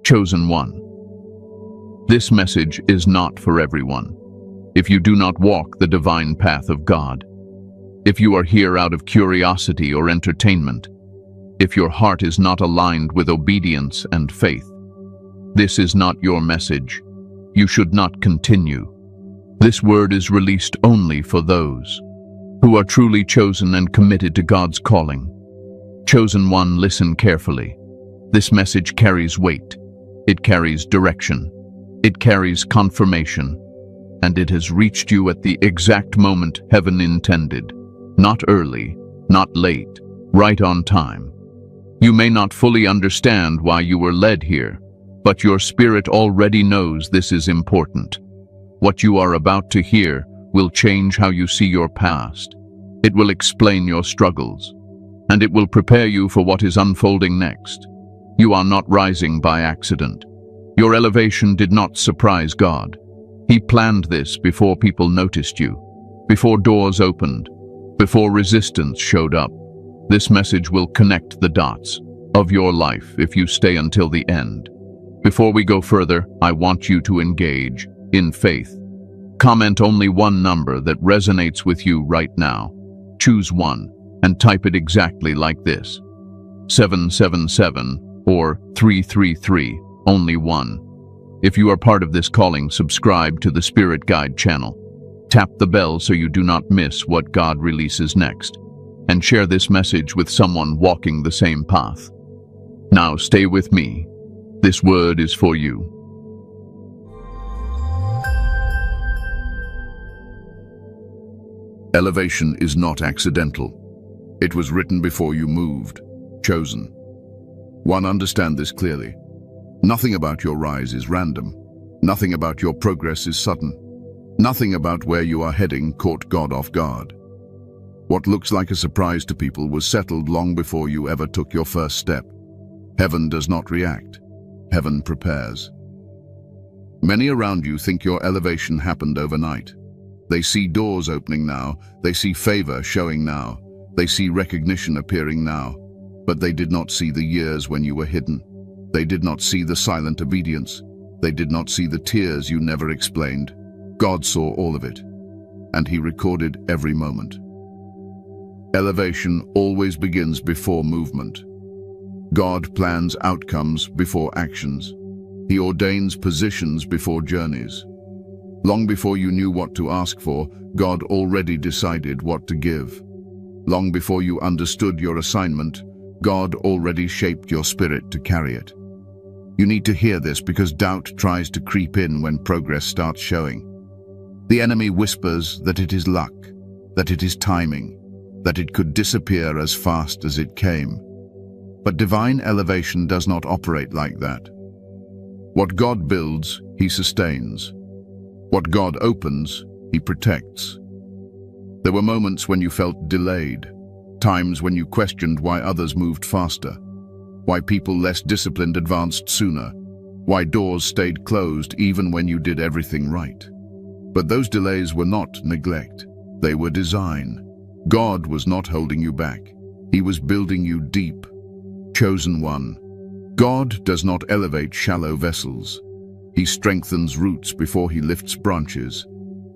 Chosen one. This message is not for everyone. If you do not walk the divine path of God, if you are here out of curiosity or entertainment, if your heart is not aligned with obedience and faith, this is not your message. You should not continue. This word is released only for those who are truly chosen and committed to God's calling. Chosen one, listen carefully. This message carries weight. It carries direction. It carries confirmation. And it has reached you at the exact moment heaven intended. Not early, not late, right on time. You may not fully understand why you were led here, but your spirit already knows this is important. What you are about to hear will change how you see your past. It will explain your struggles, and it will prepare you for what is unfolding next. You are not rising by accident. Your elevation did not surprise God. He planned this before people noticed you, before doors opened, before resistance showed up. This message will connect the dots of your life if you stay until the end. Before we go further, I want you to engage in faith. Comment only one number that resonates with you right now. Choose one and type it exactly like this: 777 or 333, only one. If you are part of this calling, subscribe to the Spirit Guide channel. Tap the bell so you do not miss what God releases next. And share this message with someone walking the same path. Now stay with me. This word is for you. Elevation is not accidental. It was written before you moved, chosen. One, understand this clearly. Nothing about your rise is random. Nothing about your progress is sudden. Nothing about where you are heading caught God off guard. What looks like a surprise to people was settled long before you ever took your first step. Heaven does not react. Heaven prepares. Many around you think your elevation happened overnight. They see doors opening now. They see favor showing now. They see recognition appearing now. But they did not see the years when you were hidden. They did not see the silent obedience. They did not see the tears you never explained. God saw all of it, and He recorded every moment. Elevation always begins before movement. God plans outcomes before actions. He ordains positions before journeys. Long before you knew what to ask for, God already decided what to give. Long before you understood your assignment, God already shaped your spirit to carry it. You need to hear this because doubt tries to creep in when progress starts showing. The enemy whispers that it is luck, that it is timing, that it could disappear as fast as it came. But divine elevation does not operate like that. What God builds, He sustains. What God opens, He protects. There were moments when you felt delayed, times when you questioned why others moved faster, why people less disciplined advanced sooner, why doors stayed closed even when you did everything right. But those delays were not neglect. They were design. God was not holding you back. He was building you deep. Chosen one. God does not elevate shallow vessels. He strengthens roots before He lifts branches.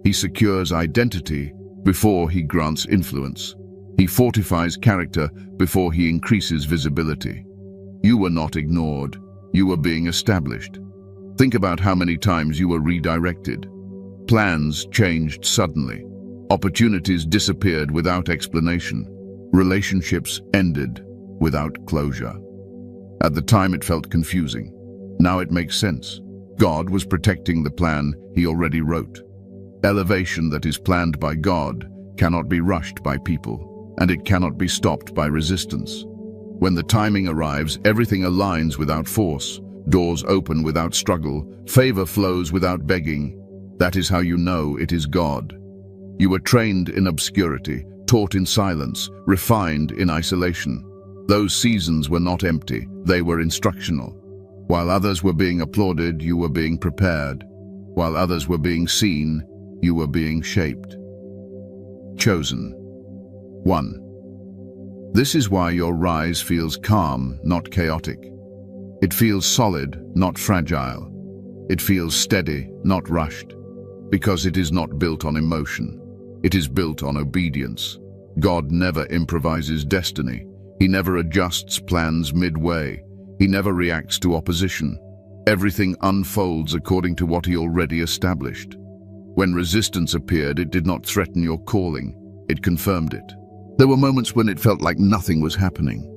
He secures identity before He grants influence. He fortifies character before He increases visibility. You were not ignored. You were being established. Think about how many times you were redirected. Plans changed suddenly. Opportunities disappeared without explanation. Relationships ended without closure. At the time it felt confusing. Now it makes sense. God was protecting the plan He already wrote. Elevation that is planned by God cannot be rushed by people, and it cannot be stopped by resistance. When the timing arrives, everything aligns without force. Doors open without struggle. Favor flows without begging. That is how you know it is God. You were trained in obscurity, taught in silence, refined in isolation. Those seasons were not empty, they were instructional. While others were being applauded, you were being prepared. While others were being seen, you were being shaped. Chosen. 1. This is why your rise feels calm, not chaotic. It feels solid, not fragile. It feels steady, not rushed. Because it is not built on emotion. It is built on obedience. God never improvises destiny. He never adjusts plans midway. He never reacts to opposition. Everything unfolds according to what he already established. When resistance appeared, it did not threaten your calling. It confirmed it. There were moments when it felt like nothing was happening,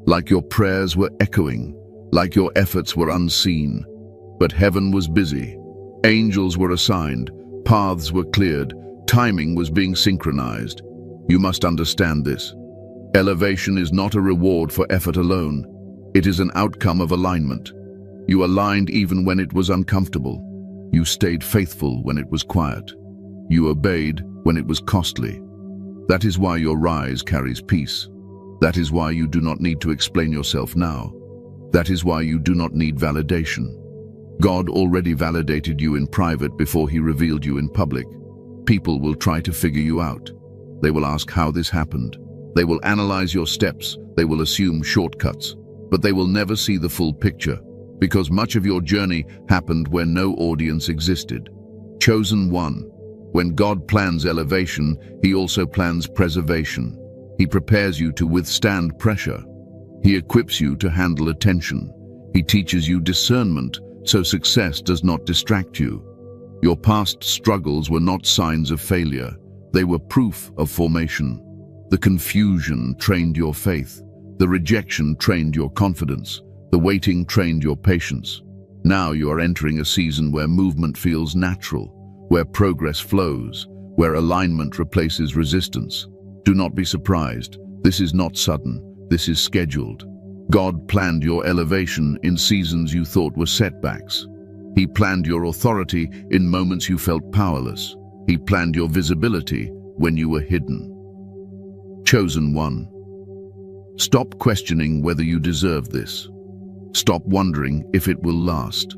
like your prayers were echoing, like your efforts were unseen. But heaven was busy. Angels were assigned, paths were cleared, timing was being synchronized. You must understand this. Elevation is not a reward for effort alone. It is an outcome of alignment. You aligned even when it was uncomfortable. You stayed faithful when it was quiet. You obeyed when it was costly. That is why your rise carries peace. That is why you do not need to explain yourself now. That is why you do not need validation. God already validated you in private before he revealed you in public. People will try to figure you out. They will ask how this happened. They will analyze your steps. They will assume shortcuts. But they will never see the full picture, because much of your journey happened where no audience existed. Chosen one. When God plans elevation, he also plans preservation. He prepares you to withstand pressure. He equips you to handle attention. He teaches you discernment, so success does not distract you. Your past struggles were not signs of failure. They were proof of formation. The confusion trained your faith. The rejection trained your confidence. The waiting trained your patience. Now you are entering a season where movement feels natural, where progress flows, where alignment replaces resistance. Do not be surprised. This is not sudden. This is scheduled. God planned your elevation in seasons you thought were setbacks. He planned your authority in moments you felt powerless. He planned your visibility when you were hidden. Chosen one. Stop questioning whether you deserve this. Stop wondering if it will last.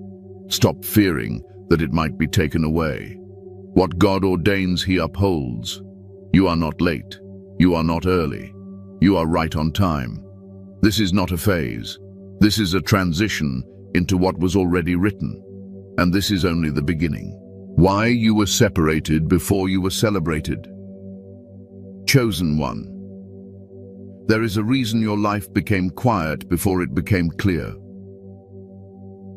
Stop fearing that it might be taken away. What God ordains, he upholds. You are not late. You are not early. You are right on time. This is not a phase. This is a transition into what was already written. And this is only the beginning. Why you were separated before you were celebrated. Chosen one. There is a reason your life became quiet before it became clear.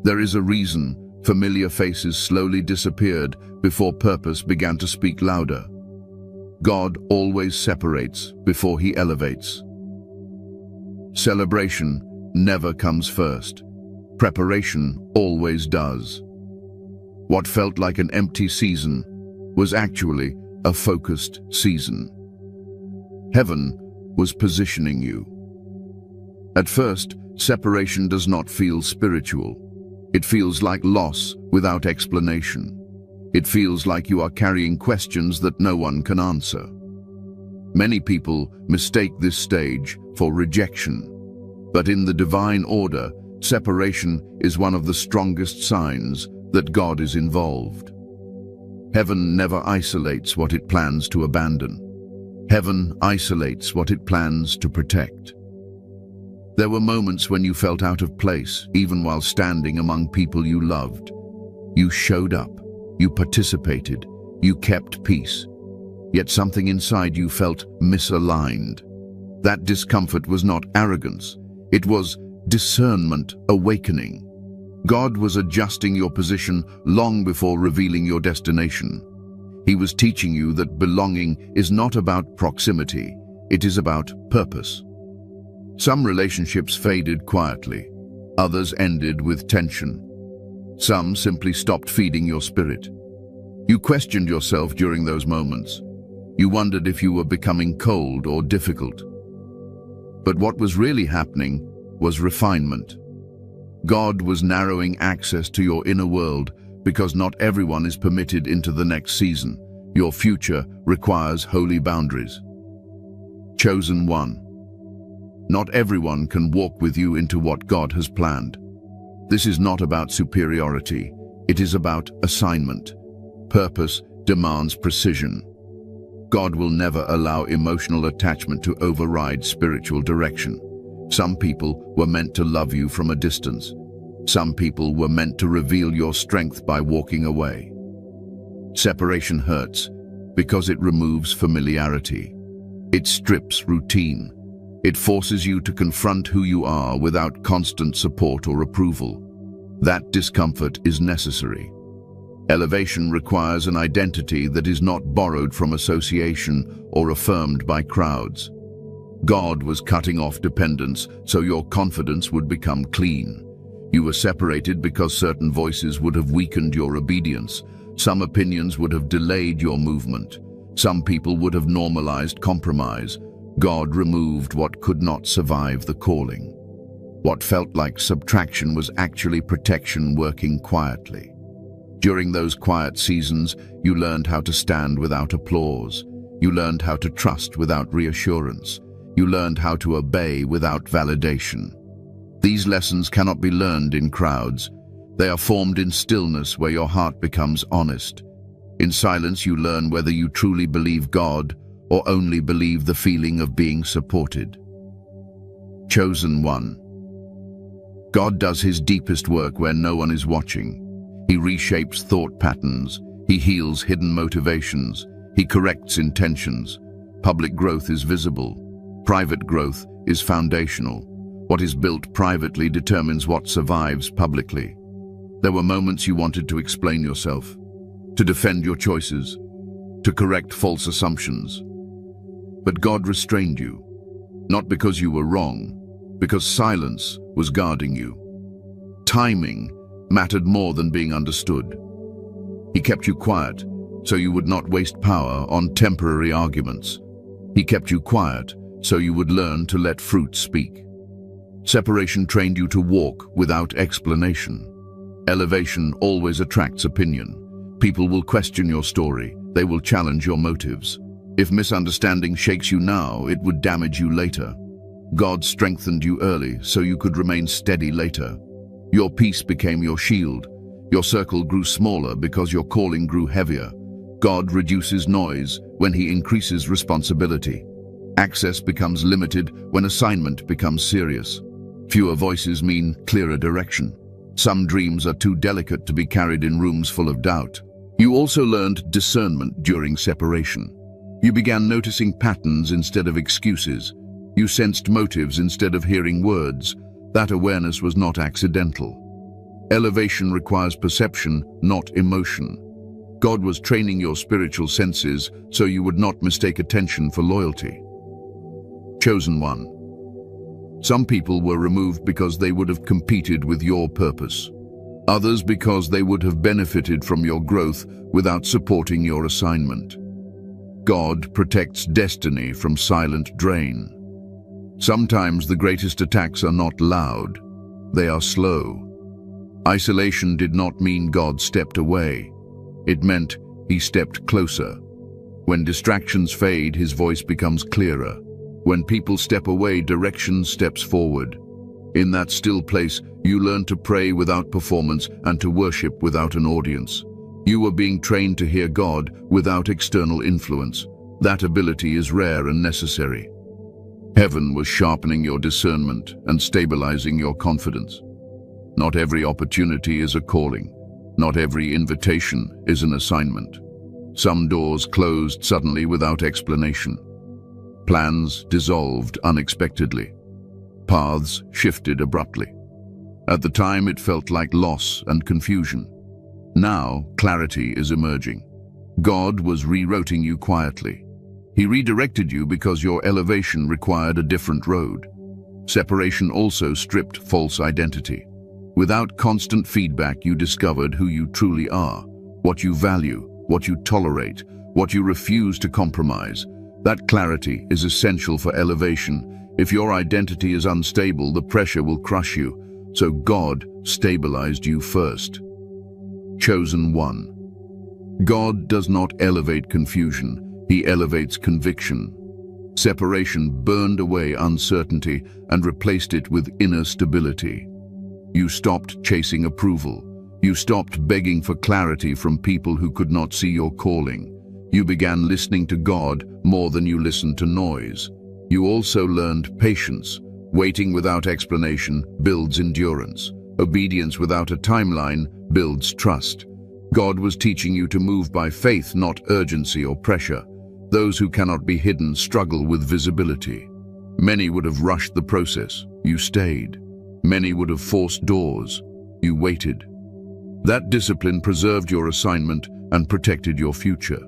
There is a reason familiar faces slowly disappeared before purpose began to speak louder. God always separates before he elevates. Celebration never comes first. Preparation always does. What felt like an empty season was actually a focused season. Heaven was positioning you. At first, separation does not feel spiritual. It feels like loss without explanation. It feels like you are carrying questions that no one can answer. Many people mistake this stage for rejection. But in the divine order, separation is one of the strongest signs that God is involved. Heaven never isolates what it plans to abandon. Heaven isolates what it plans to protect. There were moments when you felt out of place, even while standing among people you loved. You showed up, you participated, you kept peace. Yet something inside you felt misaligned. That discomfort was not arrogance. It was discernment awakening. God was adjusting your position long before revealing your destination. He was teaching you that belonging is not about proximity, it is about purpose. Some relationships faded quietly, others ended with tension. Some simply stopped feeding your spirit. You questioned yourself during those moments. You wondered if you were becoming cold or difficult. But what was really happening was refinement. God was narrowing access to your inner world because not everyone is permitted into the next season. Your future requires holy boundaries. Chosen one. Not everyone can walk with you into what God has planned. This is not about superiority. It is about assignment. Purpose demands precision. God will never allow emotional attachment to override spiritual direction. Some people were meant to love you from a distance. Some people were meant to reveal your strength by walking away. Separation hurts because it removes familiarity. It strips routine. It forces you to confront who you are without constant support or approval. That discomfort is necessary. Elevation requires an identity that is not borrowed from association or affirmed by crowds. God was cutting off dependence so your confidence would become clean. You were separated because certain voices would have weakened your obedience. Some opinions would have delayed your movement. Some people would have normalized compromise. God removed what could not survive the calling. What felt like subtraction was actually protection working quietly. During those quiet seasons, you learned how to stand without applause. You learned how to trust without reassurance. You learned how to obey without validation. These lessons cannot be learned in crowds. They are formed in stillness where your heart becomes honest. In silence, you learn whether you truly believe God or only believe the feeling of being supported. Chosen one. God does his deepest work where no one is watching. He reshapes thought patterns. He heals hidden motivations. He corrects intentions. Public growth is visible. Private growth is foundational. What is built privately determines what survives publicly. There were moments you wanted to explain yourself, to defend your choices, to correct false assumptions. But God restrained you, not because you were wrong, because silence was guarding you. Timing mattered more than being understood. He kept you quiet so you would not waste power on temporary arguments. He kept you quiet so you would learn to let fruit speak. Separation trained you to walk without explanation. Elevation always attracts opinion. People will question your story. They will challenge your motives. If misunderstanding shakes you now, it would damage you later. God strengthened you early so you could remain steady later. Your peace became your shield. Your circle grew smaller because your calling grew heavier. God reduces noise when he increases responsibility. Access becomes limited when assignment becomes serious. Fewer voices mean clearer direction. Some dreams are too delicate to be carried in rooms full of doubt. You also learned discernment during separation. You began noticing patterns instead of excuses. You sensed motives instead of hearing words. That awareness was not accidental. Elevation requires perception, not emotion. God was training your spiritual senses so you would not mistake attention for loyalty. Chosen one. Some people were removed because they would have competed with your purpose. Others because they would have benefited from your growth without supporting your assignment. God protects destiny from silent drain. Sometimes the greatest attacks are not loud, they are slow. Isolation did not mean God stepped away. It meant he stepped closer. When distractions fade, his voice becomes clearer. When people step away, direction steps forward. In that still place, you learn to pray without performance and to worship without an audience. You were being trained to hear God without external influence. That ability is rare and necessary. Heaven was sharpening your discernment and stabilizing your confidence. Not every opportunity is a calling. Not every invitation is an assignment. Some doors closed suddenly without explanation. Plans dissolved unexpectedly. Paths shifted abruptly. At the time, it felt like loss and confusion. Now, clarity is emerging. God was rerouting you quietly. He redirected you because your elevation required a different road. Separation also stripped false identity. Without constant feedback, you discovered who you truly are, what you value, what you tolerate, what you refuse to compromise. That clarity is essential for elevation. If your identity is unstable, the pressure will crush you. So God stabilized you first. Chosen one. God does not elevate confusion. He elevates conviction. Separation burned away uncertainty and replaced it with inner stability. You stopped chasing approval. You stopped begging for clarity from people who could not see your calling. You began listening to God more than you listened to noise. You also learned patience. Waiting without explanation builds endurance. Obedience without a timeline builds trust. God was teaching you to move by faith, not urgency or pressure. Those who cannot be hidden struggle with visibility. Many would have rushed the process. You stayed. Many would have forced doors. You waited. That discipline preserved your assignment and protected your future.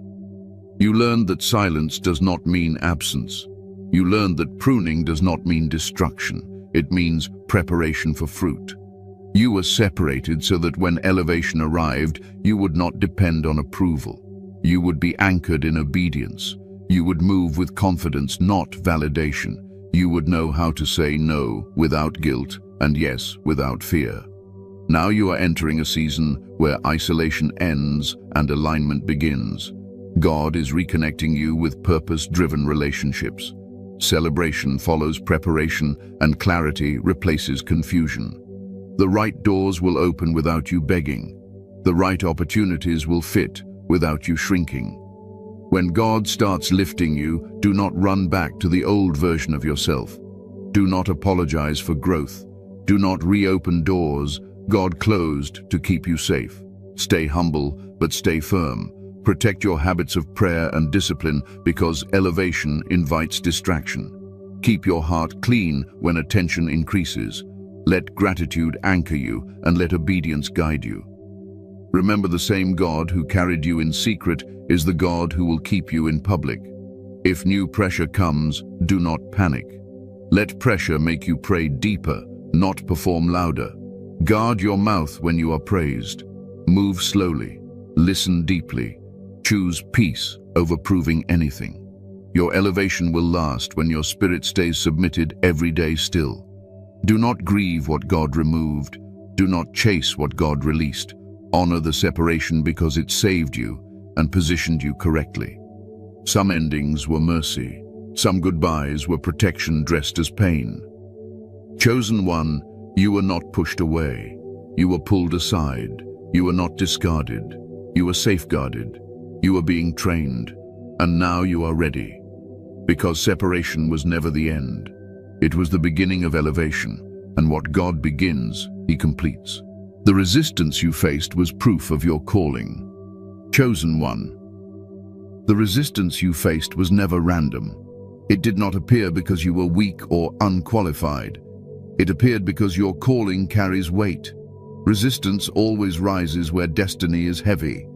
You learned that silence does not mean absence. You learned that pruning does not mean destruction. It means preparation for fruit. You were separated so that when elevation arrived, you would not depend on approval. You would be anchored in obedience. You would move with confidence, not validation. You would know how to say no without guilt and yes without fear. Now you are entering a season where isolation ends and alignment begins. God is reconnecting you with purpose-driven relationships. Celebration follows preparation, and clarity replaces confusion. The right doors will open without you begging. The right opportunities will fit without you shrinking. When God starts lifting you, do not run back to the old version of yourself. Do not apologize for growth. Do not reopen doors God closed to keep you safe. Stay humble, but stay firm. Protect your habits of prayer and discipline because elevation invites distraction. Keep your heart clean when attention increases. Let gratitude anchor you and let obedience guide you. Remember, the same God who carried you in secret is the God who will keep you in public. If new pressure comes, do not panic. Let pressure make you pray deeper, not perform louder. Guard your mouth when you are praised. Move slowly. Listen deeply. Choose peace over proving anything. Your elevation will last when your spirit stays submitted every day still. Do not grieve what God removed. Do not chase what God released. Honor the separation because it saved you and positioned you correctly. Some endings were mercy. Some goodbyes were protection dressed as pain. Chosen one, you were not pushed away. You were pulled aside. You were not discarded. You were safeguarded. You were being trained. And now you are ready. Because separation was never the end. It was the beginning of elevation. And what God begins, He completes. The resistance you faced was proof of your calling. Chosen one. The resistance you faced was never random. It did not appear because you were weak or unqualified. It appeared because your calling carries weight. Resistance always rises where destiny is heavy.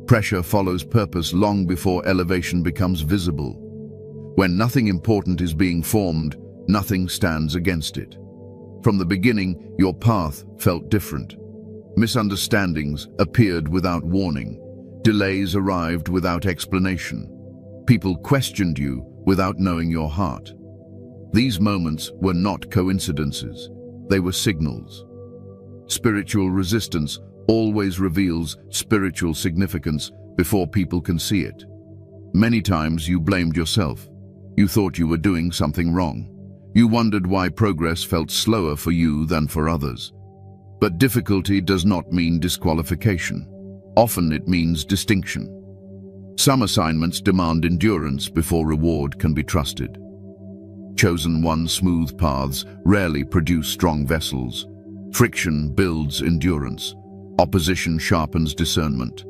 Pressure follows purpose long before elevation becomes visible. When nothing important is being formed, nothing stands against it. From the beginning, your path felt different. Misunderstandings appeared without warning. Delays arrived without explanation. People questioned you without knowing your heart. These moments were not coincidences. They were signals. Spiritual resistance always reveals spiritual significance before people can see it. Many times you blamed yourself. You thought you were doing something wrong. You wondered why progress felt slower for you than for others. But difficulty does not mean disqualification. Often it means distinction. Some assignments demand endurance before reward can be trusted. Chosen one, smooth paths rarely produce strong vessels. Friction builds endurance. Opposition sharpens discernment.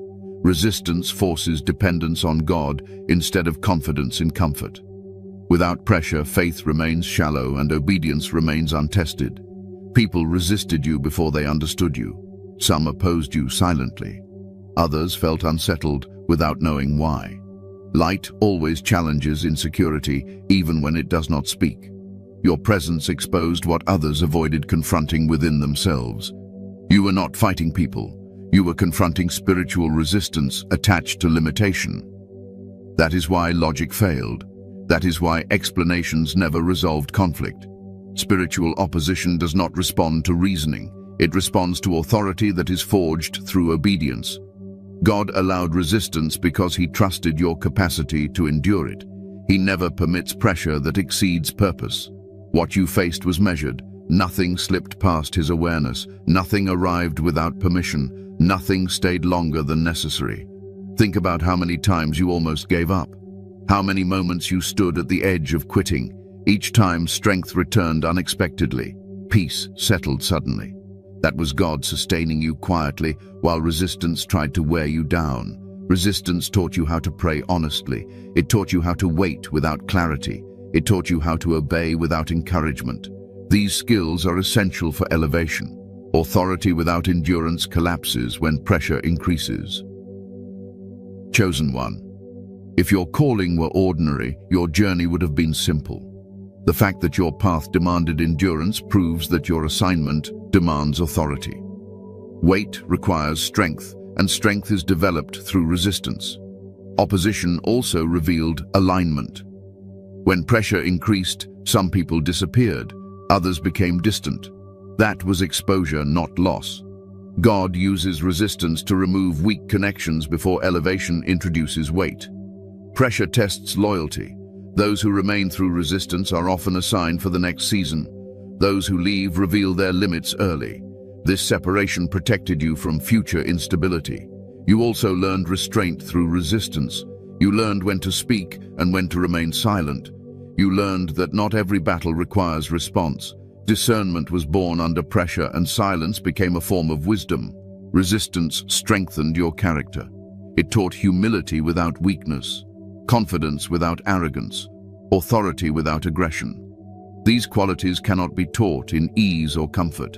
Resistance forces dependence on God instead of confidence in comfort. Without pressure, faith remains shallow and obedience remains untested. People resisted you before they understood you. Some opposed you silently. Others felt unsettled without knowing why. Light always challenges insecurity, even when it does not speak. Your presence exposed what others avoided confronting within themselves. You were not fighting people. You were confronting spiritual resistance attached to limitation. That is why logic failed. That is why explanations never resolved conflict. Spiritual opposition does not respond to reasoning. It responds to authority that is forged through obedience. God allowed resistance because He trusted your capacity to endure it. He never permits pressure that exceeds purpose. What you faced was measured. Nothing slipped past His awareness. Nothing arrived without permission. Nothing stayed longer than necessary. Think about how many times you almost gave up. How many moments you stood at the edge of quitting. Each time strength returned unexpectedly. Peace settled suddenly. That was God sustaining you quietly while resistance tried to wear you down. Resistance taught you how to pray honestly. It taught you how to wait without clarity. It taught you how to obey without encouragement. These skills are essential for elevation. Authority without endurance collapses when pressure increases. Chosen one. If your calling were ordinary, your journey would have been simple. The fact that your path demanded endurance proves that your assignment demands authority. Weight requires strength, and strength is developed through resistance. Opposition also revealed alignment. When pressure increased, some people disappeared, others became distant. That was exposure, not loss. God uses resistance to remove weak connections before elevation introduces weight. Pressure tests loyalty. Those who remain through resistance are often assigned for the next season. Those who leave reveal their limits early. This separation protected you from future instability. You also learned restraint through resistance. You learned when to speak and when to remain silent. You learned that not every battle requires response. Discernment was born under pressure, and silence became a form of wisdom. Resistance strengthened your character. It taught humility without weakness, confidence without arrogance, authority without aggression. These qualities cannot be taught in ease or comfort.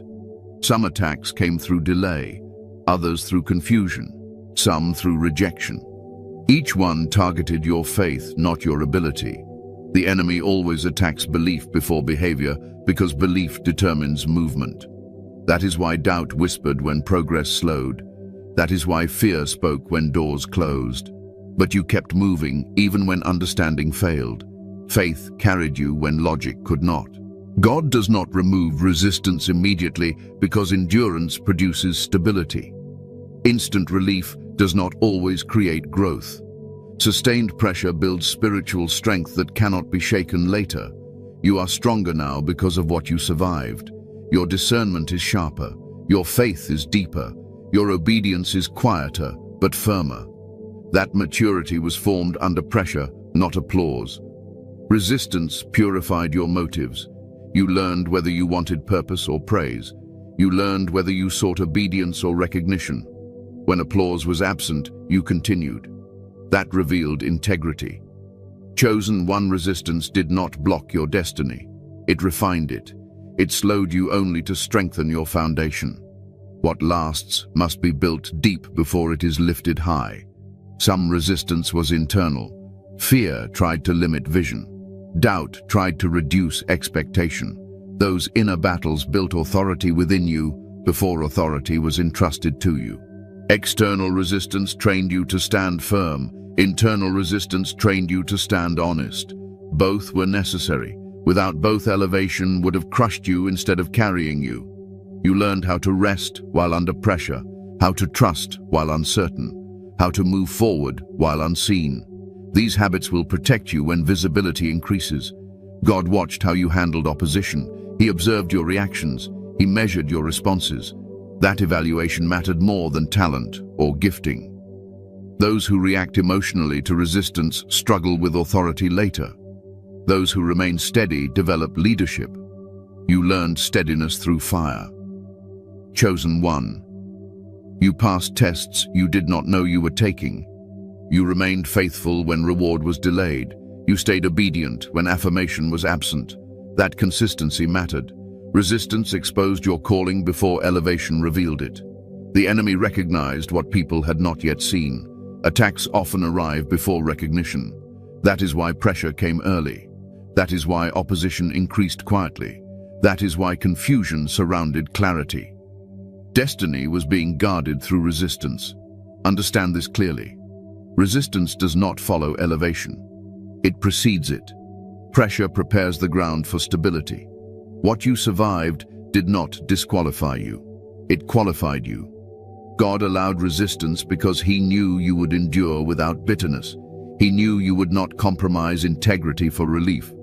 Some attacks came through delay, others through confusion, some through rejection. Each one targeted your faith, not your ability. The enemy always attacks belief before behavior because belief determines movement. That is why doubt whispered when progress slowed. That is why fear spoke when doors closed. But you kept moving even when understanding failed. Faith carried you when logic could not. God does not remove resistance immediately because endurance produces stability. Instant relief does not always create growth. Sustained pressure builds spiritual strength that cannot be shaken later. You are stronger now because of what you survived. Your discernment is sharper. Your faith is deeper. Your obedience is quieter but firmer. That maturity was formed under pressure, not applause. Resistance purified your motives. You learned whether you wanted purpose or praise. You learned whether you sought obedience or recognition. When applause was absent, you continued. That revealed integrity. Chosen one resistance did not block your destiny. It refined it. It slowed you only to strengthen your foundation. What lasts must be built deep before it is lifted high. Some resistance was internal. Fear tried to limit vision. Doubt tried to reduce expectation. Those inner battles built authority within you before authority was entrusted to you. External resistance trained you to stand firm. Internal resistance trained you to stand honest. Both were necessary. Without both, elevation would have crushed you instead of carrying you. You learned how to rest while under pressure, how to trust while uncertain, how to move forward while unseen. These habits will protect you when visibility increases. God watched how you handled opposition. He observed your reactions. He measured your responses. That evaluation mattered more than talent or gifting. Those who react emotionally to resistance struggle with authority later. Those who remain steady develop leadership. You learned steadiness through fire. Chosen one. You passed tests you did not know you were taking. You remained faithful when reward was delayed. You stayed obedient when affirmation was absent. That consistency mattered. Resistance exposed your calling before elevation revealed it. The enemy recognized what people had not yet seen. Attacks often arrive before recognition. That is why pressure came early. That is why opposition increased quietly. That is why confusion surrounded clarity. Destiny was being guarded through resistance. Understand this clearly. Resistance does not follow elevation. It precedes it. Pressure prepares the ground for stability. What you survived did not disqualify you. It qualified you. God allowed resistance because He knew you would endure without bitterness. He knew you would not compromise integrity for relief.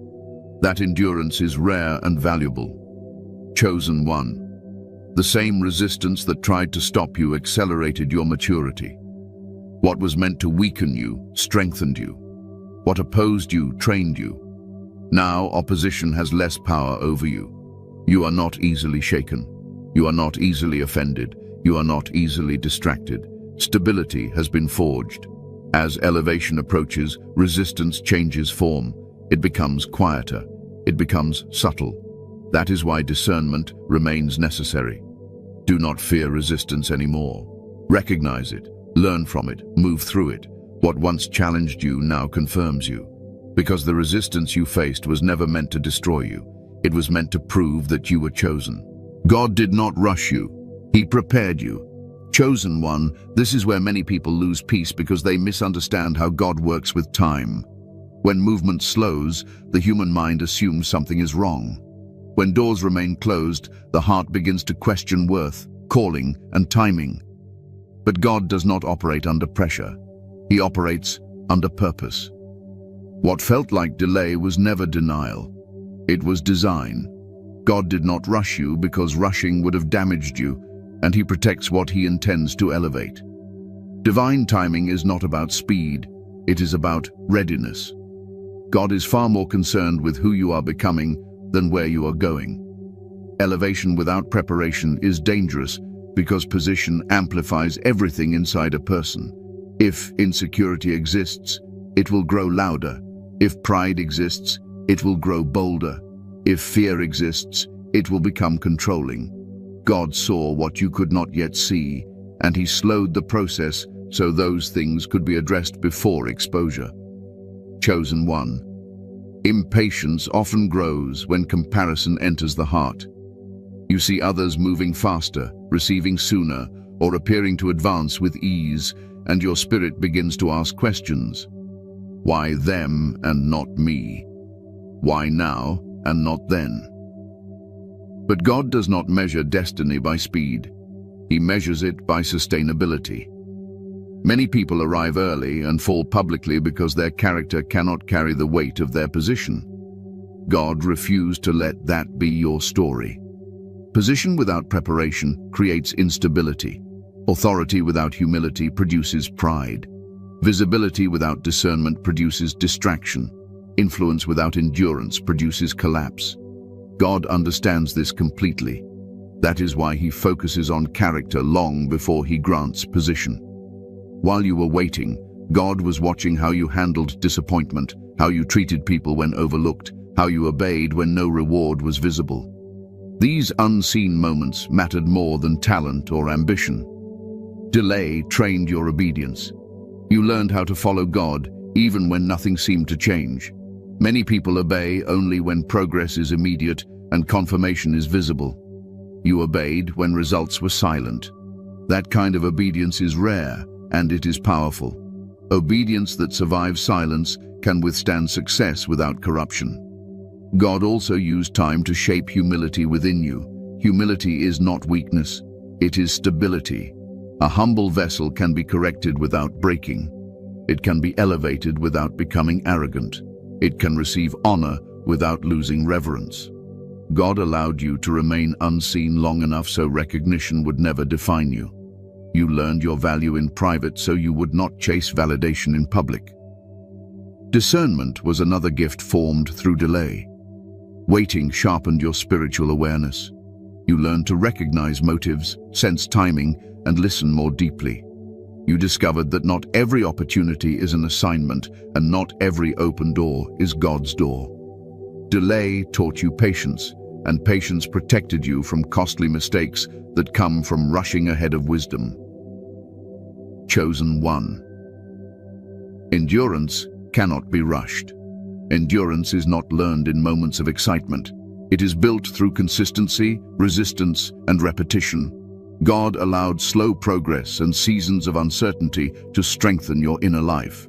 That endurance is rare and valuable. Chosen one. The same resistance that tried to stop you accelerated your maturity. What was meant to weaken you strengthened you. What opposed you trained you. Now opposition has less power over you. You are not easily shaken. You are not easily offended. You are not easily distracted. Stability has been forged. As elevation approaches, resistance changes form. It becomes quieter. It becomes subtle. That is why discernment remains necessary. Do not fear resistance anymore. Recognize it, learn from it, move through it. What once challenged you now confirms you. Because the resistance you faced was never meant to destroy you. It was meant to prove that you were chosen. God did not rush you. He prepared you. Chosen one, this is where many people lose peace because they misunderstand how God works with time. When movement slows, the human mind assumes something is wrong. When doors remain closed, the heart begins to question worth, calling, and timing. But God does not operate under pressure. He operates under purpose. What felt like delay was never denial. It was design. God did not rush you because rushing would have damaged you, and He protects what He intends to elevate. Divine timing is not about speed. It is about readiness. God is far more concerned with who you are becoming than where you are going. Elevation without preparation is dangerous because position amplifies everything inside a person. If insecurity exists, it will grow louder. If pride exists, it will grow bolder. If fear exists, it will become controlling. God saw what you could not yet see, and He slowed the process so those things could be addressed before exposure. Chosen one. Impatience often grows when comparison enters the heart. You see others moving faster, receiving sooner, or appearing to advance with ease, and your spirit begins to ask questions. Why them and not me? Why now and not then? But God does not measure destiny by speed. He measures it by sustainability. Many people arrive early and fall publicly because their character cannot carry the weight of their position. God refused to let that be your story. Position without preparation creates instability. Authority without humility produces pride. Visibility without discernment produces distraction. Influence without endurance produces collapse. God understands this completely. That is why He focuses on character long before He grants position. While you were waiting, God was watching how you handled disappointment, how you treated people when overlooked, how you obeyed when no reward was visible. These unseen moments mattered more than talent or ambition. Delay trained your obedience. You learned how to follow God even when nothing seemed to change. Many people obey only when progress is immediate and confirmation is visible. You obeyed when results were silent. That kind of obedience is rare, and it is powerful. Obedience that survives silence can withstand success without corruption. God also used time to shape humility within you. Humility is not weakness, it is stability. A humble vessel can be corrected without breaking. It can be elevated without becoming arrogant. It can receive honor without losing reverence. God allowed you to remain unseen long enough so recognition would never define you. You learned your value in private so you would not chase validation in public. Discernment was another gift formed through delay. Waiting sharpened your spiritual awareness. You learned to recognize motives, sense timing, and listen more deeply. You discovered that not every opportunity is an assignment, and not every open door is God's door. Delay taught you patience, and patience protected you from costly mistakes that come from rushing ahead of wisdom. Chosen one. Endurance cannot be rushed. Endurance is not learned in moments of excitement. It is built through consistency, resistance, and repetition. God allowed slow progress and seasons of uncertainty to strengthen your inner life.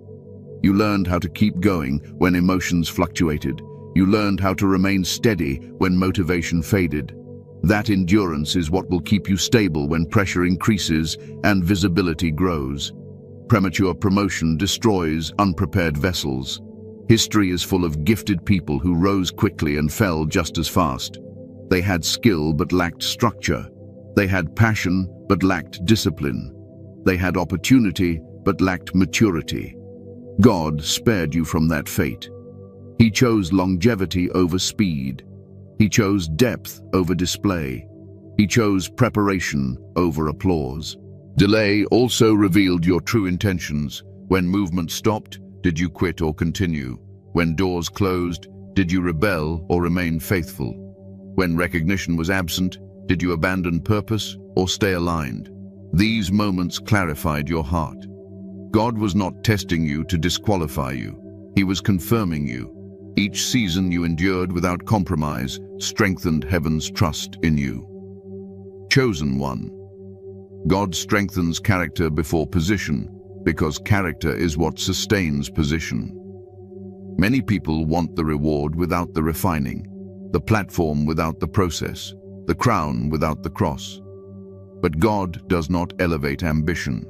You learned how to keep going when emotions fluctuated. You learned how to remain steady when motivation faded. That endurance is what will keep you stable when pressure increases and visibility grows. Premature promotion destroys unprepared vessels. History is full of gifted people who rose quickly and fell just as fast. They had skill but lacked structure. They had passion but lacked discipline. They had opportunity but lacked maturity. God spared you from that fate. He chose longevity over speed. He chose depth over display. He chose preparation over applause. Delay also revealed your true intentions. When movement stopped, did you quit or continue? When doors closed, did you rebel or remain faithful? When recognition was absent, did you abandon purpose or stay aligned? These moments clarified your heart. God was not testing you to disqualify you. He was confirming you. Each season you endured without compromise strengthened heaven's trust in you. Chosen one. God strengthens character before position, because character is what sustains position. Many people want the reward without the refining, the platform without the process, the crown without the cross. But God does not elevate ambition.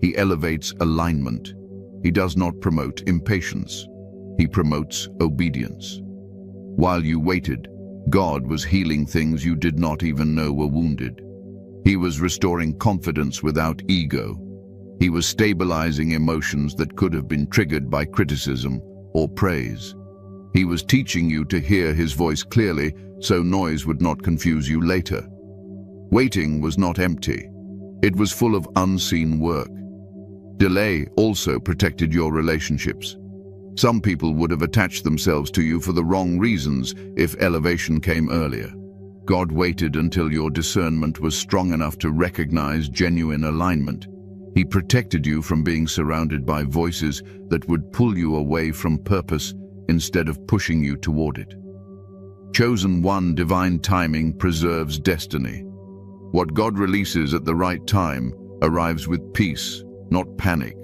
He elevates alignment. He does not promote impatience. He promotes obedience. While you waited, God was healing things you did not even know were wounded. He was restoring confidence without ego. He was stabilizing emotions that could have been triggered by criticism or praise. He was teaching you to hear His voice clearly so noise would not confuse you later. Waiting was not empty. It was full of unseen work. Delay also protected your relationships. Some people would have attached themselves to you for the wrong reasons if elevation came earlier. God waited until your discernment was strong enough to recognize genuine alignment. He protected you from being surrounded by voices that would pull you away from purpose instead of pushing you toward it. Chosen one, divine timing preserves destiny. What God releases at the right time arrives with peace, not panic.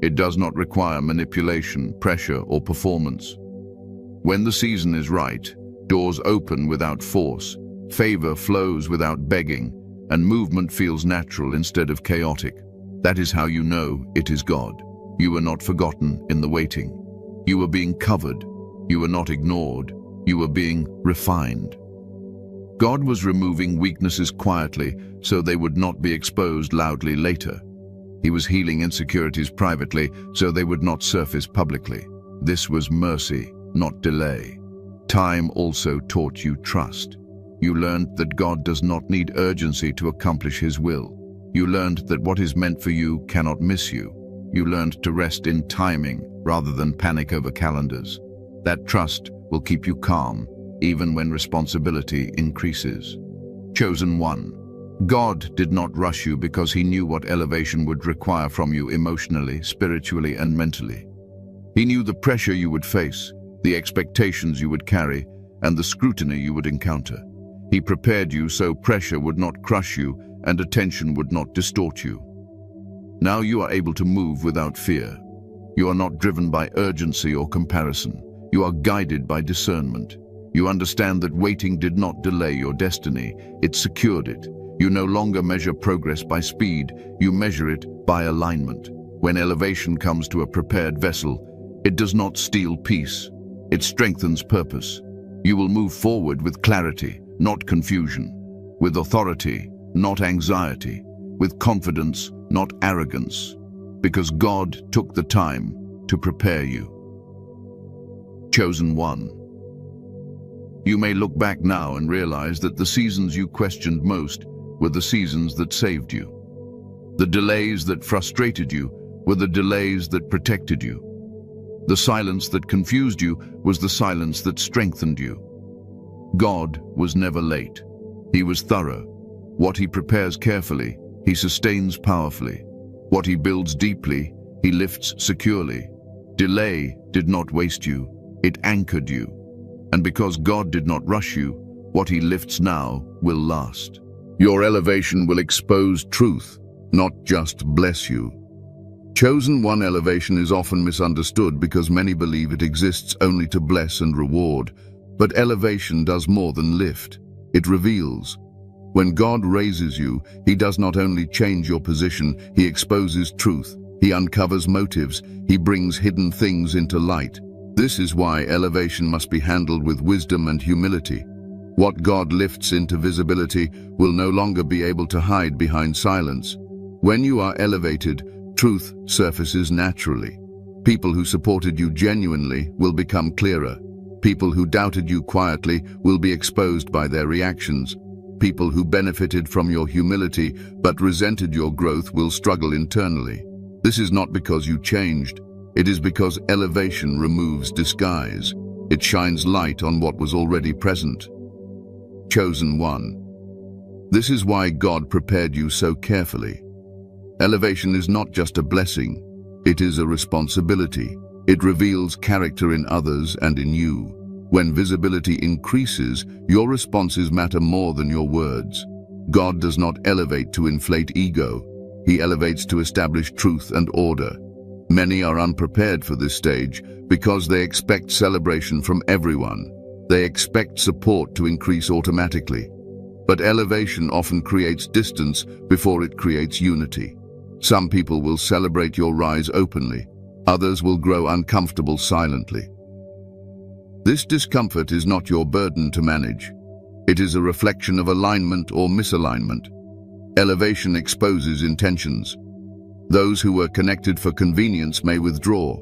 It does not require manipulation, pressure, or performance. When the season is right, doors open without force, favor flows without begging, and movement feels natural instead of chaotic. That is how you know it is God. You were not forgotten in the waiting. You were being covered. You were not ignored. You were being refined. God was removing weaknesses quietly so they would not be exposed loudly later. He was healing insecurities privately so they would not surface publicly. This was mercy, not delay. Time also taught you trust. You learned that God does not need urgency to accomplish His will. You learned that what is meant for you cannot miss you. You learned to rest in timing rather than panic over calendars. That trust will keep you calm, even when responsibility increases. Chosen one. God did not rush you because He knew what elevation would require from you emotionally, spiritually, and mentally. He knew the pressure you would face, the expectations you would carry, and the scrutiny you would encounter. He prepared you so pressure would not crush you and attention would not distort you. Now you are able to move without fear. You are not driven by urgency or comparison. You are guided by discernment. You understand that waiting did not delay your destiny, it secured it. You no longer measure progress by speed, you measure it by alignment. When elevation comes to a prepared vessel, it does not steal peace, it strengthens purpose. You will move forward with clarity, not confusion, with authority, not anxiety, with confidence, not arrogance, because God took the time to prepare you. Chosen one. You may look back now and realize that the seasons you questioned most were the seasons that saved you. The delays that frustrated you were the delays that protected you. The silence that confused you was the silence that strengthened you. God was never late. He was thorough. What He prepares carefully, He sustains powerfully. What He builds deeply, He lifts securely. Delay did not waste you, it anchored you. And because God did not rush you, what He lifts now will last. Your elevation will expose truth, not just bless you. Chosen one elevation is often misunderstood because many believe it exists only to bless and reward. But elevation does more than lift. It reveals. When God raises you, He does not only change your position, He exposes truth. He uncovers motives. He brings hidden things into light. This is why elevation must be handled with wisdom and humility. What God lifts into visibility will no longer be able to hide behind silence. When you are elevated, truth surfaces naturally. People who supported you genuinely will become clearer. People who doubted you quietly will be exposed by their reactions. People who benefited from your humility but resented your growth will struggle internally. This is not because you changed. It is because elevation removes disguise. It shines light on what was already present. Chosen one. This is why God prepared you so carefully. Elevation is not just a blessing. It is a responsibility. It reveals character in others and in you. When visibility increases, your responses matter more than your words. God does not elevate to inflate ego. He elevates to establish truth and order. Many are unprepared for this stage because they expect celebration from everyone. They expect support to increase automatically. But elevation often creates distance before it creates unity. Some people will celebrate your rise openly. Others will grow uncomfortable silently. This discomfort is not your burden to manage. It is a reflection of alignment or misalignment. Elevation exposes intentions. Those who were connected for convenience may withdraw.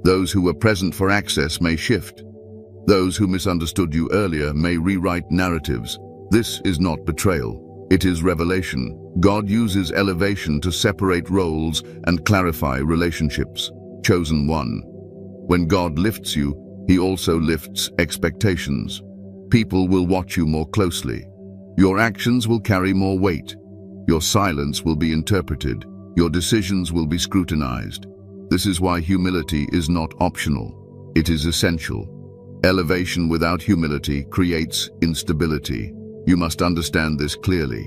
Those who were present for access may shift. Those who misunderstood you earlier may rewrite narratives. This is not betrayal. It is revelation. God uses elevation to separate roles and clarify relationships. Chosen one. When God lifts you, He also lifts expectations. People will watch you more closely. Your actions will carry more weight. Your silence will be interpreted. Your decisions will be scrutinized. This is why humility is not optional. It is essential. Elevation without humility creates instability. You must understand this clearly.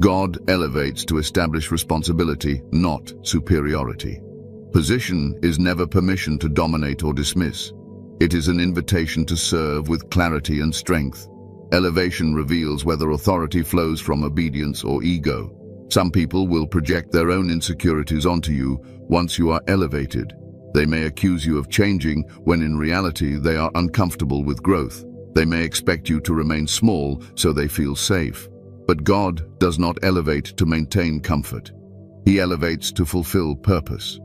God elevates to establish responsibility, not superiority. Position is never permission to dominate or dismiss. It is an invitation to serve with clarity and strength. Elevation reveals whether authority flows from obedience or ego. Some people will project their own insecurities onto you once you are elevated. They may accuse you of changing when in reality they are uncomfortable with growth. They may expect you to remain small so they feel safe. But God does not elevate to maintain comfort. He elevates to fulfill purpose.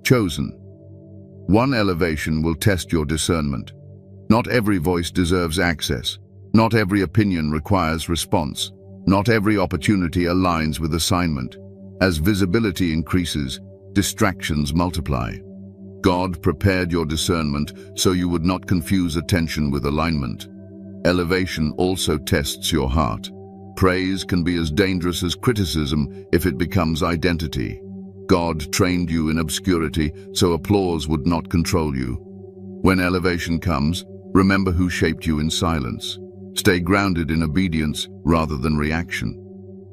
Chosen. One elevation will test your discernment. Not every voice deserves access. Not every opinion requires response. Not every opportunity aligns with assignment. As visibility increases, distractions multiply. God prepared your discernment so you would not confuse attention with alignment. Elevation also tests your heart. Praise can be as dangerous as criticism if it becomes identity. God trained you in obscurity so applause would not control you. When elevation comes, remember who shaped you in silence. Stay grounded in obedience rather than reaction.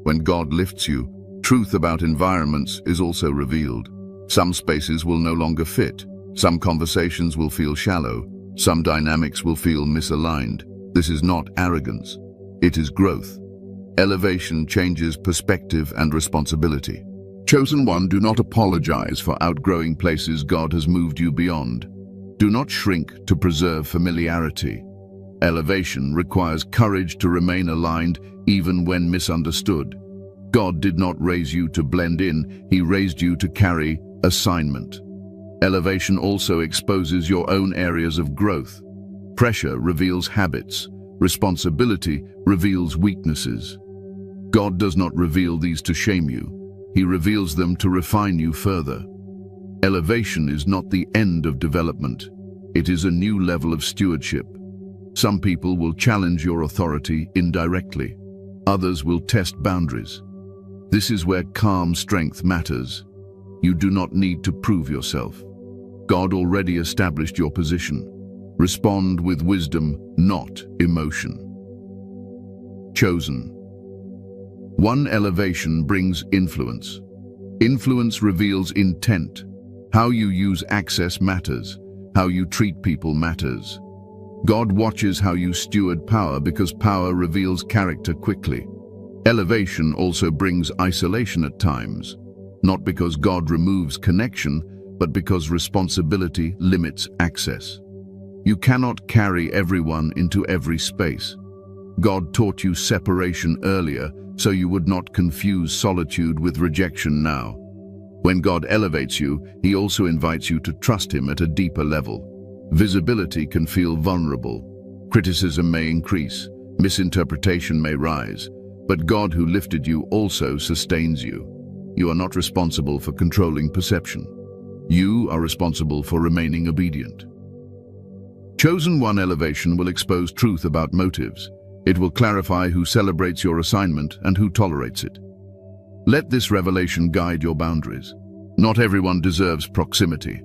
When God lifts you, truth about environments is also revealed. Some spaces will no longer fit. Some conversations will feel shallow. Some dynamics will feel misaligned. This is not arrogance. It is growth. Elevation changes perspective and responsibility. Chosen one, do not apologize for outgrowing places God has moved you beyond. Do not shrink to preserve familiarity. Elevation requires courage to remain aligned even when misunderstood. God did not raise you to blend in, He raised you to carry assignment. Elevation also exposes your own areas of growth. Pressure reveals habits. Responsibility reveals weaknesses. God does not reveal these to shame you. He reveals them to refine you further. Elevation is not the end of development. It is a new level of stewardship. Some people will challenge your authority indirectly. Others will test boundaries. This is where calm strength matters. You do not need to prove yourself. God already established your position. Respond with wisdom, not emotion. Chosen. One elevation brings influence. Influence reveals intent. How you use access matters. How you treat people matters. God watches how you steward power because power reveals character quickly. Elevation also brings isolation at times, not because God removes connection, but because responsibility limits access. You cannot carry everyone into every space. God taught you separation earlier, so you would not confuse solitude with rejection now. When God elevates you, He also invites you to trust Him at a deeper level. Visibility can feel vulnerable. Criticism may increase. Misinterpretation may rise, but God who lifted you also sustains you. You are not responsible for controlling perception. You are responsible for remaining obedient. Chosen one elevation will expose truth about motives. It will clarify who celebrates your assignment and who tolerates it. Let this revelation guide your boundaries. Not everyone deserves proximity.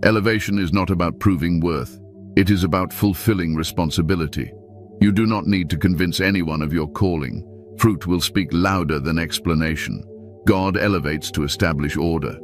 Elevation is not about proving worth. It is about fulfilling responsibility. You do not need to convince anyone of your calling. Fruit will speak louder than explanation. God elevates to establish order.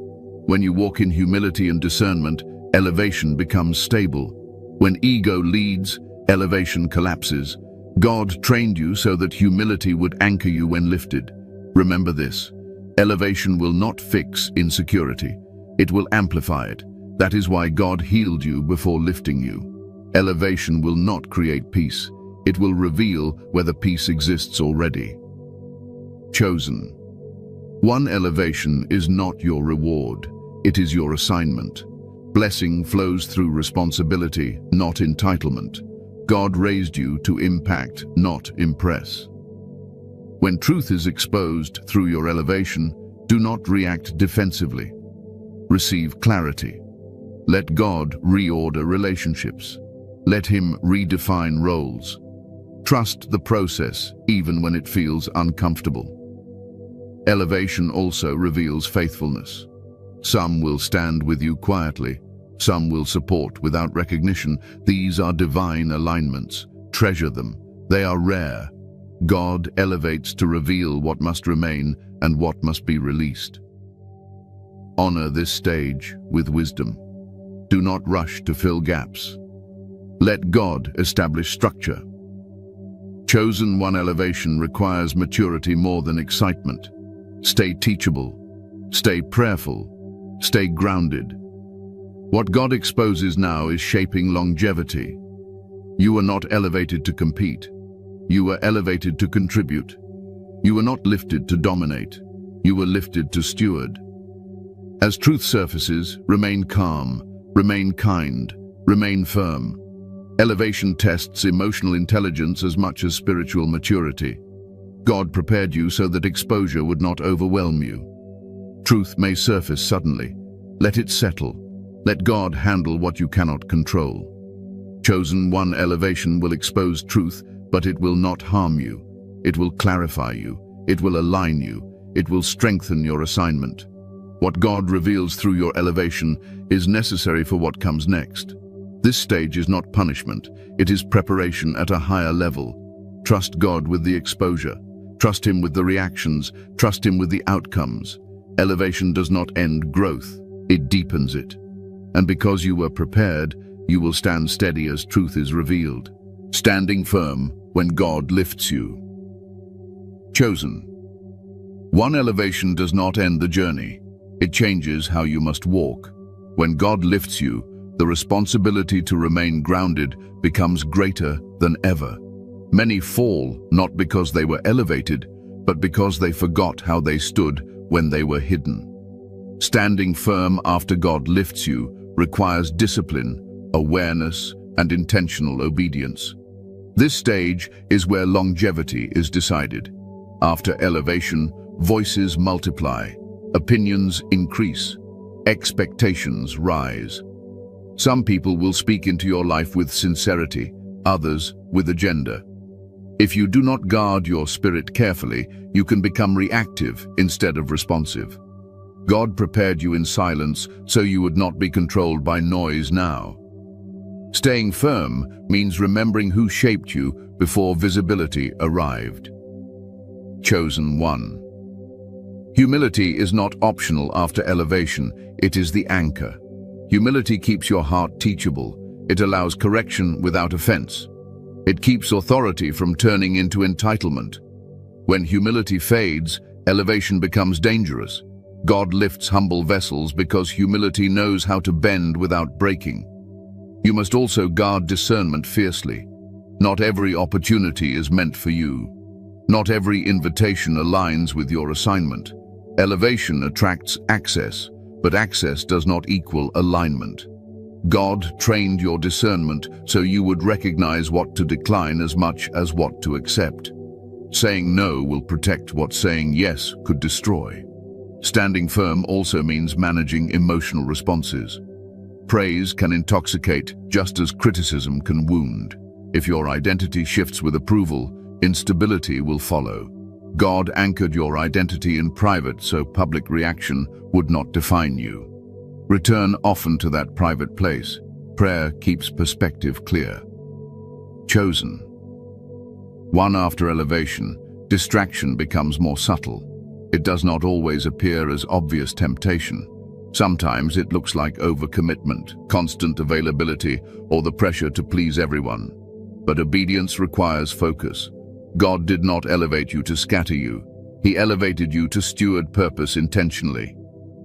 When you walk in humility and discernment, elevation becomes stable. When ego leads, elevation collapses. God trained you so that humility would anchor you when lifted. Remember this: elevation will not fix insecurity. It will amplify it. That is why God healed you before lifting you. Elevation will not create peace. It will reveal whether peace exists already. Chosen. One elevation is not your reward. It is your assignment. Blessing flows through responsibility, not entitlement. God raised you to impact, not impress. When truth is exposed through your elevation, do not react defensively. Receive clarity. Let God reorder relationships. Let Him redefine roles. Trust the process, even when it feels uncomfortable. Elevation also reveals faithfulness. Some will stand with you quietly. Some will support without recognition. These are divine alignments. Treasure them. They are rare. God elevates to reveal what must remain and what must be released. Honor this stage with wisdom. Do not rush to fill gaps. Let God establish structure. Chosen one elevation requires maturity more than excitement. Stay teachable. Stay prayerful. Stay grounded. What God exposes now is shaping longevity. You were not elevated to compete. You were elevated to contribute. You were not lifted to dominate. You were lifted to steward. As truth surfaces, remain calm, remain kind, remain firm. Elevation tests emotional intelligence as much as spiritual maturity. God prepared you so that exposure would not overwhelm you. Truth may surface suddenly. Let it settle. Let God handle what you cannot control. Chosen one elevation will expose truth, but it will not harm you. It will clarify you. It will align you. It will strengthen your assignment. What God reveals through your elevation is necessary for what comes next. This stage is not punishment. It is preparation at a higher level. Trust God with the exposure. Trust Him with the reactions. Trust Him with the outcomes. Elevation does not end growth. It deepens it. And because you were prepared, you will stand steady as truth is revealed, standing firm when God lifts you. Chosen. One elevation does not end the journey. It changes how you must walk. When God lifts you, the responsibility to remain grounded becomes greater than ever. Many fall not because they were elevated, but because they forgot how they stood when they were hidden. Standing firm after God lifts you requires discipline, awareness, and intentional obedience. This stage is where longevity is decided. After elevation, voices multiply, opinions increase, expectations rise. Some people will speak into your life with sincerity, others with agenda. If you do not guard your spirit carefully, you can become reactive instead of responsive. God prepared you in silence so you would not be controlled by noise now. Staying firm means remembering who shaped you before visibility arrived. Chosen one. Humility is not optional after elevation, it is the anchor. Humility keeps your heart teachable. It allows correction without offense. It keeps authority from turning into entitlement. When humility fades, elevation becomes dangerous. God lifts humble vessels because humility knows how to bend without breaking. You must also guard discernment fiercely. Not every opportunity is meant for you. Not every invitation aligns with your assignment. Elevation attracts access, but access does not equal alignment. God trained your discernment so you would recognize what to decline as much as what to accept. Saying no will protect what saying yes could destroy. Standing firm also means managing emotional responses. Praise can intoxicate just as criticism can wound. If your identity shifts with approval, instability will follow. God anchored your identity in private so public reaction would not define you. Return often to that private place. Prayer keeps perspective clear. Chosen. One after elevation, distraction becomes more subtle. It does not always appear as obvious temptation. Sometimes it looks like overcommitment, constant availability, or the pressure to please everyone. But obedience requires focus. God did not elevate you to scatter you. He elevated you to steward purpose intentionally.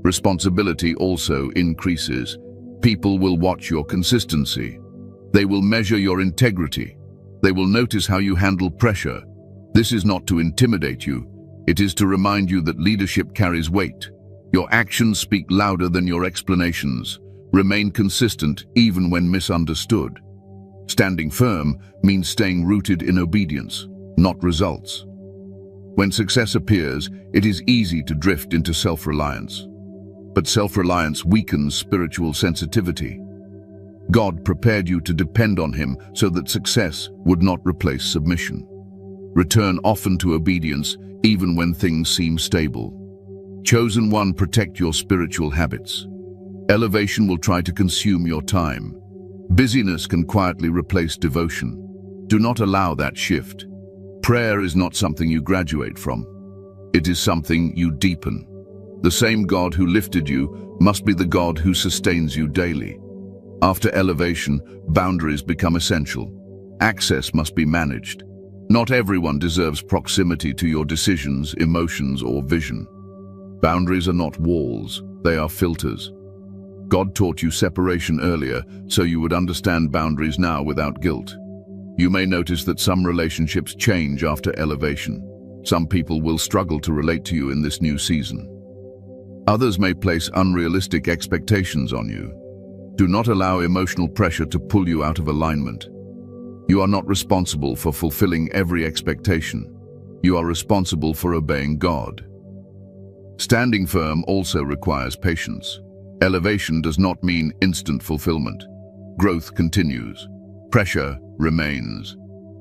Responsibility also increases. People will watch your consistency. They will measure your integrity. They will notice how you handle pressure. This is not to intimidate you. It is to remind you that leadership carries weight. Your actions speak louder than your explanations. Remain consistent even when misunderstood. Standing firm means staying rooted in obedience, not results. When success appears, it is easy to drift into self-reliance. But self-reliance weakens spiritual sensitivity. God prepared you to depend on Him so that success would not replace submission. Return often to obedience, even when things seem stable. Chosen one, protect your spiritual habits. Elevation will try to consume your time. Busyness can quietly replace devotion. Do not allow that shift. Prayer is not something you graduate from. It is something you deepen. The same God who lifted you must be the God who sustains you daily. After elevation, boundaries become essential. Access must be managed. Not everyone deserves proximity to your decisions, emotions, or vision. Boundaries are not walls, they are filters. God taught you separation earlier, so you would understand boundaries now without guilt. You may notice that some relationships change after elevation. Some people will struggle to relate to you in this new season. Others may place unrealistic expectations on you. Do not allow emotional pressure to pull you out of alignment. You are not responsible for fulfilling every expectation. You are responsible for obeying God. Standing firm also requires patience. Elevation does not mean instant fulfillment. Growth continues. Pressure remains.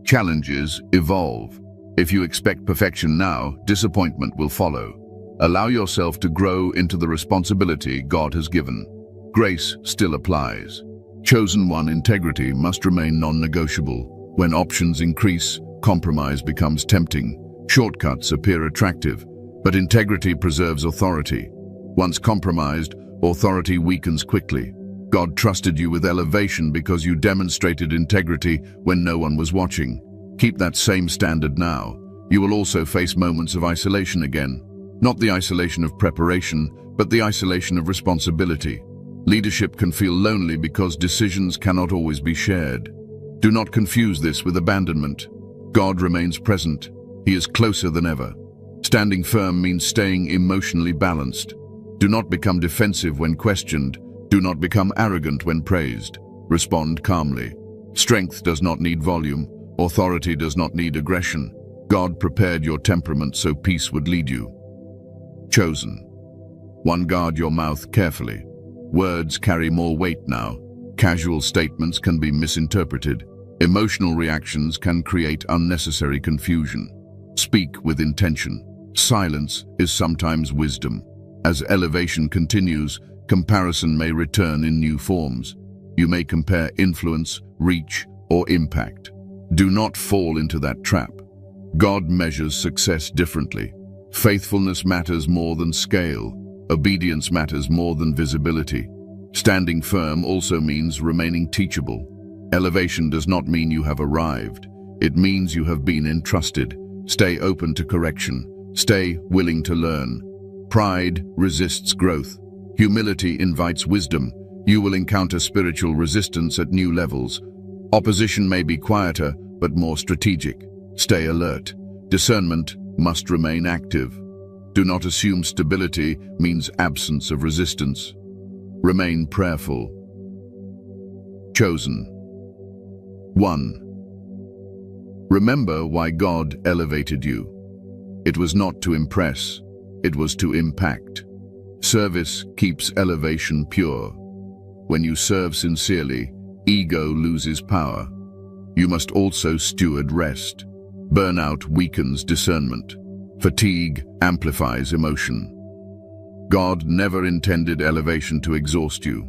Challenges evolve. If you expect perfection now, disappointment will follow. Allow yourself to grow into the responsibility God has given. Grace still applies. Chosen one, integrity must remain non-negotiable. When options increase, compromise becomes tempting. Shortcuts appear attractive, but integrity preserves authority. Once compromised, authority weakens quickly. God trusted you with elevation because you demonstrated integrity when no one was watching. Keep that same standard now. You will also face moments of isolation again. Not the isolation of preparation, but the isolation of responsibility. Leadership can feel lonely because decisions cannot always be shared. Do not confuse this with abandonment. God remains present. He is closer than ever. Standing firm means staying emotionally balanced. Do not become defensive when questioned. Do not become arrogant when praised. Respond calmly. Strength does not need volume. Authority does not need aggression. God prepared your temperament so peace would lead you. Chosen. One, guard your mouth carefully. Words carry more weight now. Casual statements can be misinterpreted. Emotional reactions can create unnecessary confusion. Speak with intention. Silence is sometimes wisdom. As elevation continues, comparison may return in new forms. You may compare influence, reach, or impact. Do not fall into that trap. God measures success differently. Faithfulness matters more than scale. Obedience matters more than visibility. Standing firm also means remaining teachable. Elevation does not mean you have arrived. It means you have been entrusted. Stay open to correction. Stay willing to learn. Pride resists growth. Humility invites wisdom. You will encounter spiritual resistance at new levels. Opposition may be quieter, but more strategic. Stay alert. Discernment must remain active. Do not assume stability means absence of resistance. Remain prayerful. Chosen. 1. Remember why God elevated you. It was not to impress, it was to impact. Service keeps elevation pure. When you serve sincerely, ego loses power. You must also steward rest. Burnout weakens discernment. Fatigue amplifies emotion. God never intended elevation to exhaust you.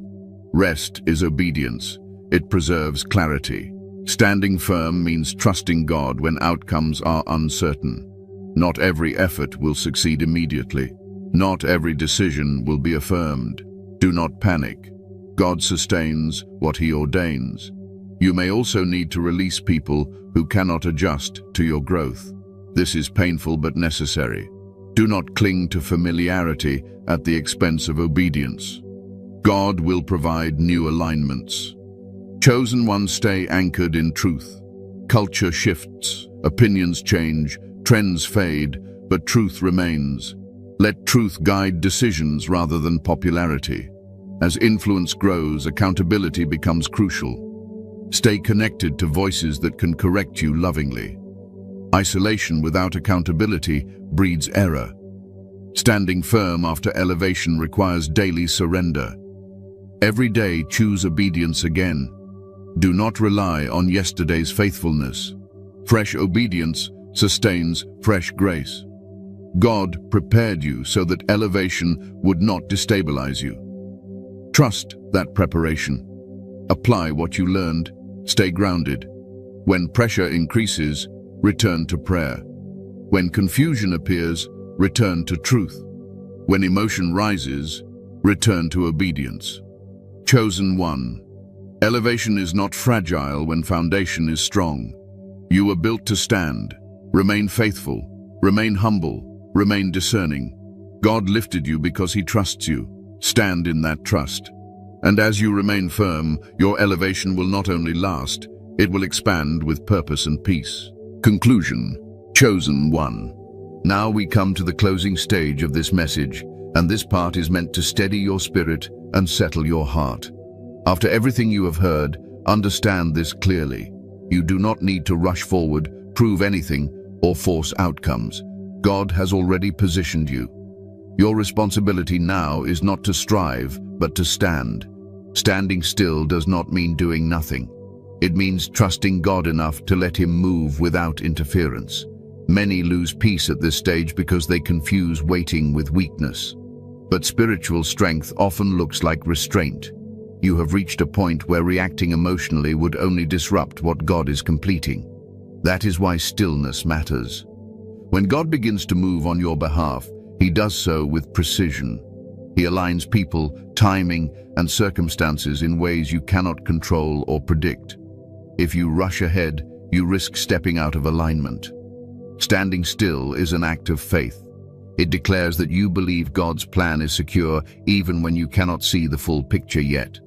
Rest is obedience. It preserves clarity. Standing firm means trusting God when outcomes are uncertain. Not every effort will succeed immediately. Not every decision will be affirmed. Do not panic. God sustains what He ordains. You may also need to release people who cannot adjust to your growth. This is painful but necessary. Do not cling to familiarity at the expense of obedience. God will provide new alignments. Chosen ones stay anchored in truth. Culture shifts, opinions change, trends fade, but truth remains. Let truth guide decisions rather than popularity. As influence grows, accountability becomes crucial. Stay connected to voices that can correct you lovingly. Isolation without accountability breeds error. Standing firm after elevation requires daily surrender. Every day choose obedience again. Do not rely on yesterday's faithfulness. Fresh obedience sustains fresh grace. God prepared you so that elevation would not destabilize you. Trust that preparation. Apply what you learned. Stay grounded. When pressure increases, return to prayer. When confusion appears, return to truth. When emotion rises, return to obedience. Chosen one. Elevation is not fragile when foundation is strong. You were built to stand. Remain faithful. Remain humble. Remain discerning. God lifted you because He trusts you. Stand in that trust. And as you remain firm, your elevation will not only last, it will expand with purpose and peace. Conclusion. Chosen one. Now we come to the closing stage of this message, and this part is meant to steady your spirit and settle your heart. After everything you have heard, understand this clearly. You do not need to rush forward, prove anything, or force outcomes. God has already positioned you. Your responsibility now is not to strive, but to stand. Standing still does not mean doing nothing. It means trusting God enough to let Him move without interference. Many lose peace at this stage because they confuse waiting with weakness. But spiritual strength often looks like restraint. You have reached a point where reacting emotionally would only disrupt what God is completing. That is why stillness matters. When God begins to move on your behalf, He does so with precision. He aligns people, timing, and circumstances in ways you cannot control or predict. If you rush ahead, you risk stepping out of alignment. Standing still is an act of faith. It declares that you believe God's plan is secure even when you cannot see the full picture yet.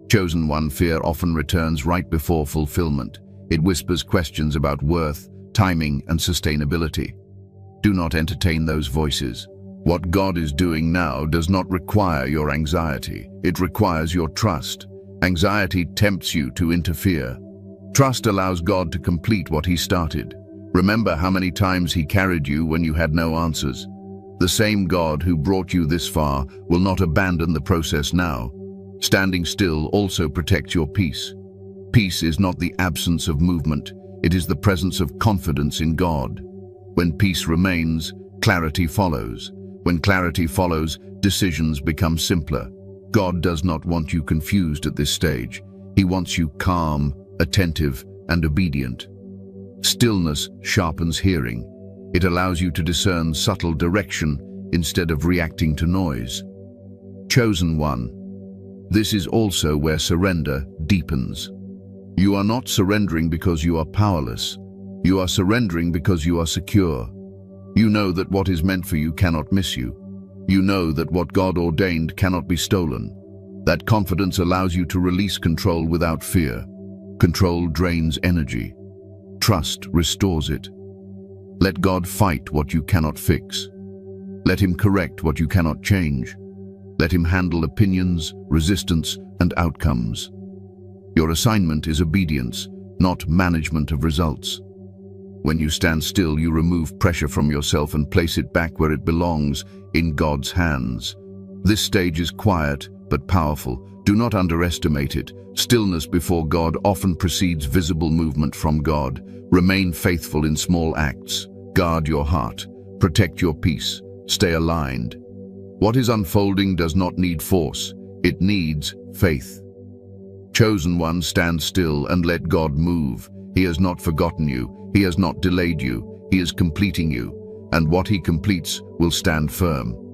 Chosen one fear often returns right before fulfillment. It whispers questions about worth, timing, and sustainability. Do not entertain those voices. What God is doing now does not require your anxiety. It requires your trust. Anxiety tempts you to interfere. Trust allows God to complete what He started. Remember how many times He carried you when you had no answers. The same God who brought you this far will not abandon the process now. Standing still also protects your peace. Peace is not the absence of movement. It is the presence of confidence in God. When peace remains, clarity follows. When clarity follows, decisions become simpler. God does not want you confused at this stage. He wants you calm, attentive, and obedient. Stillness sharpens hearing. It allows you to discern subtle direction instead of reacting to noise. Chosen one. This is also where surrender deepens. You are not surrendering because you are powerless. You are surrendering because you are secure. You know that what is meant for you cannot miss you. You know that what God ordained cannot be stolen. That confidence allows you to release control without fear. Control drains energy. Trust restores it. Let God fight what you cannot fix. Let Him correct what you cannot change. Let Him handle opinions, resistance, and outcomes. Your assignment is obedience, not management of results. When you stand still, you remove pressure from yourself and place it back where it belongs, in God's hands. This stage is quiet but powerful. Do not underestimate it. Stillness before God often precedes visible movement from God. Remain faithful in small acts. Guard your heart. Protect your peace. Stay aligned. What is unfolding does not need force. It needs faith. Chosen one, stand still and let God move. He has not forgotten you. He has not delayed you. He is completing you. And what he completes will stand firm.